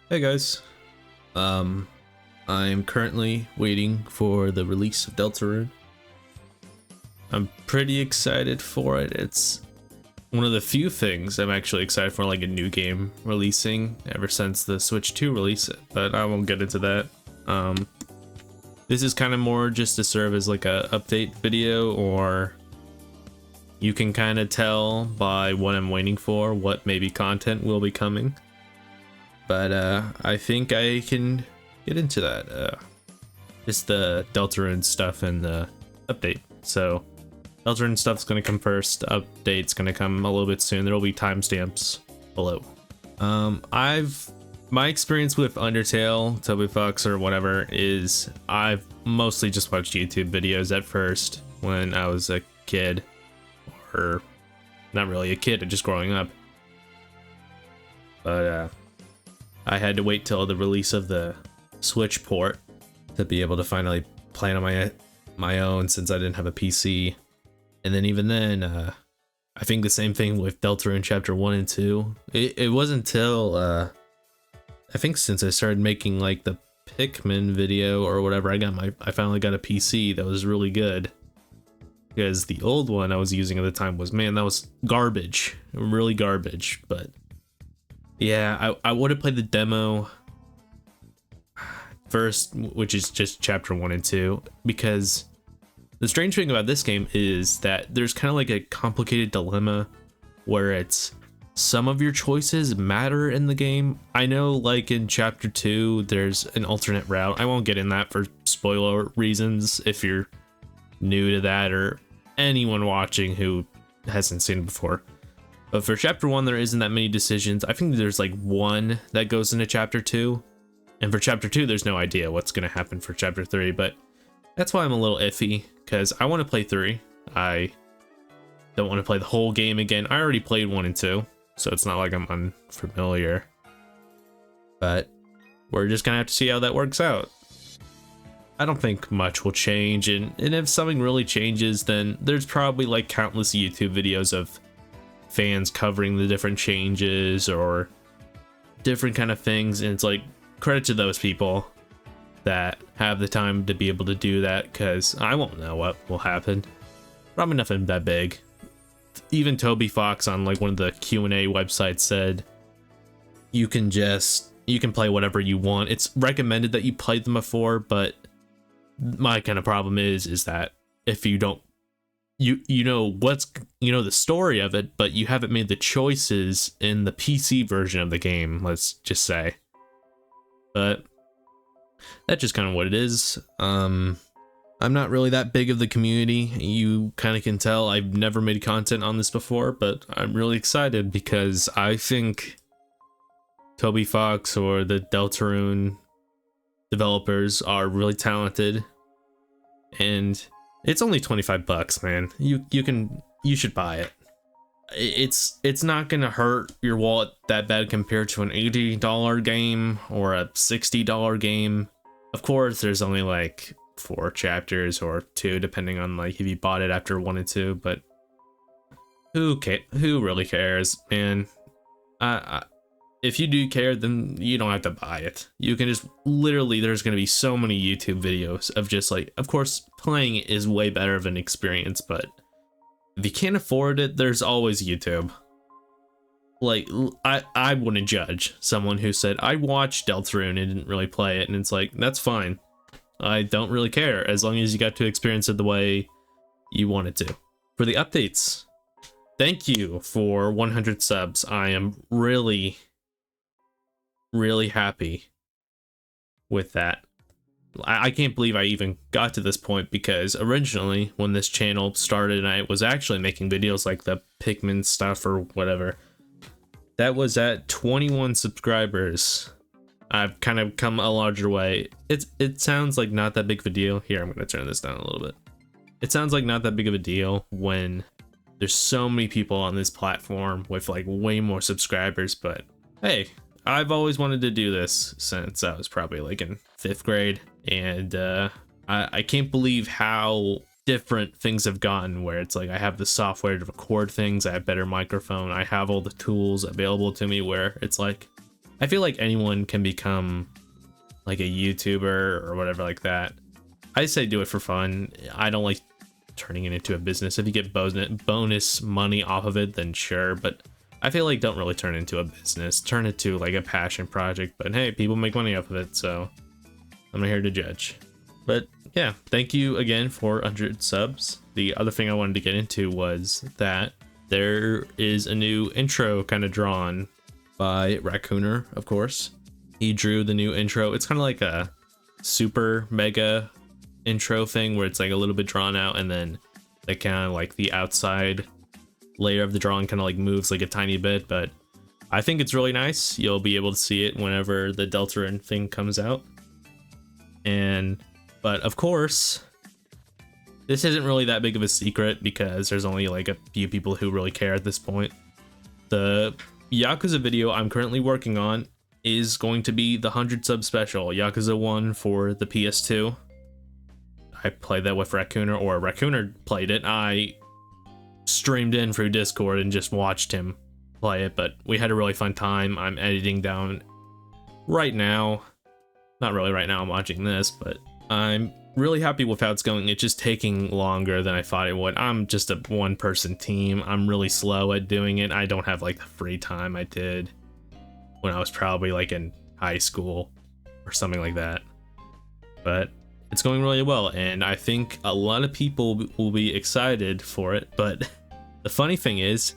Hey guys, I'm currently waiting for the release of Deltarune. I'm pretty excited for it. It's one of the few things I'm actually excited for, like a new game releasing ever since the Switch 2 release, but I won't get into that. This is kind of more just to serve as like a update video, or you can kind of tell by what I'm waiting for what maybe content will be coming. But I think I can get into that. Just the Deltarune stuff and the update. So Deltarune stuff's gonna come first. Update's gonna come a little bit soon. There will be timestamps below. My experience with Undertale, Toby Fox, or whatever is I've mostly just watched YouTube videos at first when I was a kid, or not really a kid, just growing up. But I had to wait till the release of the Switch port to be able to finally play it on my own, since I didn't have a PC. And then even then, I think the same thing with Deltarune Chapter 1 and 2. It wasn't until, I think since I started making like the Pikmin video or whatever, I finally got a PC that was really good. Because the old one I was using at the time was, man, that was garbage. Really garbage, but yeah, I would have played the demo first, which is just Chapter 1 and 2, because the strange thing about this game is that there's kind of like a complicated dilemma where it's some of your choices matter in the game. I know, like in Chapter 2, there's an alternate route. I won't get in that for spoiler reasons if you're new to that, or anyone watching who hasn't seen it before. But for Chapter 1, there isn't that many decisions. I think there's like one that goes into Chapter 2. And for Chapter 2, there's no idea what's going to happen for Chapter 3. But that's why I'm a little iffy, because I want to play 3. I don't want to play the whole game again. I already played 1 and 2, so it's not like I'm unfamiliar. But we're just going to have to see how that works out. I don't think much will change, and if something really changes, then there's probably like countless YouTube videos of fans covering the different changes or different kind of things, and it's like, credit to those people that have the time to be able to do that, because I won't know what will happen. Probably nothing that big. Even Toby Fox on like one of the Q&A websites said you can play whatever you want. It's recommended that you played them before, but my kind of problem is that if you don't, you know the story of it, but you haven't made the choices in the PC version of the game, let's just say. But that's just kind of what it is. I'm not really that big of the community. You kind of can tell I've never made content on this before, but I'm really excited because I think Toby Fox or the Deltarune developers are really talented, and it's only 25 bucks, man. You should buy it. It's not gonna hurt your wallet that bad compared to an $80 game or a $60 game. Of course, there's only like 4 chapters or 2, depending on like if you bought it after 1 and 2. But who really cares, man? If you do care, then you don't have to buy it. You can just literally, there's gonna be so many YouTube videos of just like, of course, playing it is way better of an experience, but if you can't afford it, there's always YouTube. Like, I wouldn't judge someone who said, I watched Deltarune and didn't really play it, and it's like, that's fine. I don't really care, as long as you got to experience it the way you wanted to. For the updates, thank you for 100 subs. I am really, really happy with that. I can't believe I even got to this point, because originally when this channel started and I was actually making videos like the Pikmin stuff or whatever, that was at 21 subscribers. I've kind of come a larger way. It sounds like not that big of a deal. Here, I'm going to turn this down a little bit. It sounds like not that big of a deal when there's so many people on this platform with like way more subscribers, but hey, I've always wanted to do this since I was probably like in 5th grade, and I can't believe how different things have gotten, where it's like I have the software to record things, I have better microphone, I have all the tools available to me, where it's like I feel like anyone can become like a YouTuber or whatever like that. I say do it for fun. I don't like turning it into a business. If you get bonus money off of it, then sure, but I feel like don't really turn it into a business. Turn it to like a passion project, but hey, people make money off of it, so I'm not here to judge. But yeah, thank you again for 100 subs. The other thing I wanted to get into was that there is a new intro kind of drawn by Raccooner, of course. He drew the new intro. It's kind of like a super mega intro thing where it's like a little bit drawn out, and then like kind of like the outside layer of the drawing kind of like moves like a tiny bit, but I think it's really nice. You'll be able to see it whenever the Deltarune thing comes out. But of course, this isn't really that big of a secret because there's only like a few people who really care at this point. The Yakuza video I'm currently working on is going to be the 100 sub special, Yakuza 1 for the PS2. I played that with Raccooner, or Raccooner played it. I streamed in through Discord and just watched him play it, but we had a really fun time. I'm editing down right now. Not really right now, I'm watching this, but I'm really happy with how it's going. It's just taking longer than I thought it would. I'm just a one-person team. I'm really slow at doing it. I don't have like the free time I did when I was probably like in high school or something like that. But it's going really well, and I think a lot of people will be excited for it. But the funny thing is,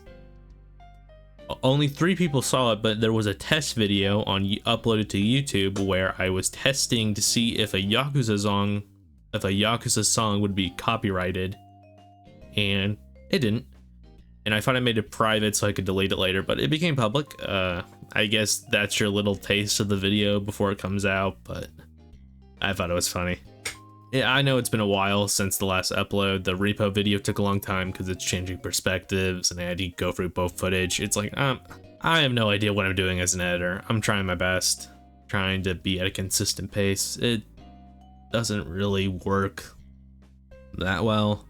only 3 people saw it, but there was a test video uploaded to YouTube where I was testing to see if a Yakuza song would be copyrighted, and it didn't. And I thought I made it private so I could delete it later, but it became public. I guess that's your little taste of the video before it comes out, but I thought it was funny. Yeah, I know it's been a while since the last upload. The repo video took a long time because it's changing perspectives and I had to go through both footage. It's like, I have no idea what I'm doing as an editor. I'm trying my best, trying to be at a consistent pace. It doesn't really work that well,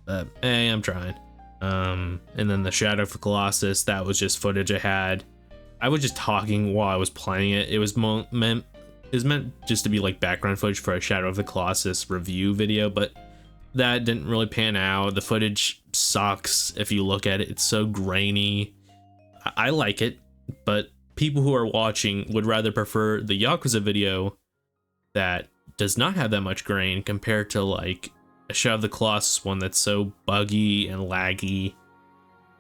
but hey, I'm trying. And then the Shadow of the Colossus, that was just footage I had. I was just talking while I was playing it. It was meant just to be like background footage for a Shadow of the Colossus review video, but that didn't really pan out. The footage sucks if you look at it. It's so grainy. I like it, but people who are watching would rather prefer the Yakuza video that does not have that much grain compared to like a Shadow of the Colossus one that's so buggy and laggy.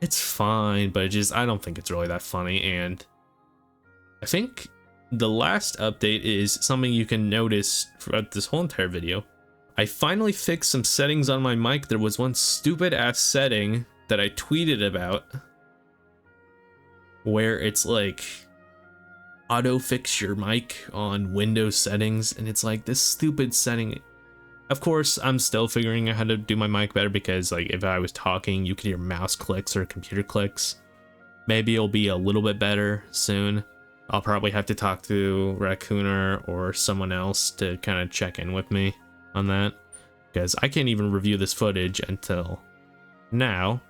It's fine, but I don't think it's really that funny. And I think the last update is something you can notice throughout this whole entire video. I finally fixed some settings on my mic. There was one stupid ass setting that I tweeted about where it's like auto fix your mic on Windows settings, and it's like this stupid setting. Of course, I'm still figuring out how to do my mic better because like if I was talking, you could hear mouse clicks or computer clicks. Maybe it'll be a little bit better soon. I'll probably have to talk to Raccooner or someone else to kind of check in with me on that, because I can't even review this footage until now.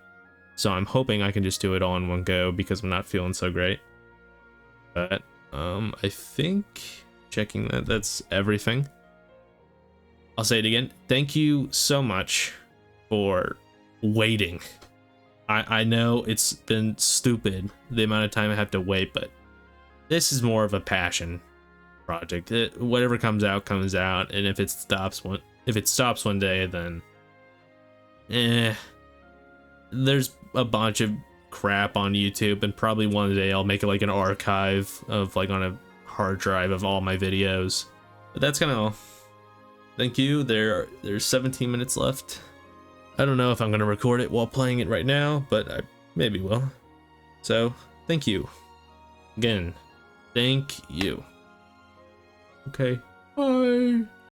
So I'm hoping I can just do it all in one go because I'm not feeling so great. But I think checking that's everything. I'll say it again. Thank you so much for waiting. I know it's been stupid the amount of time I have to wait, but this is more of a passion project. Whatever comes out, and if it stops one day, then there's a bunch of crap on YouTube, and probably one day I'll make it like an archive of like on a hard drive of all my videos. But that's kind of all. Thank you. There's 17 minutes left. I don't know if I'm gonna record it while playing it right now, but I maybe will. So thank you again. Thank you. Okay. Bye.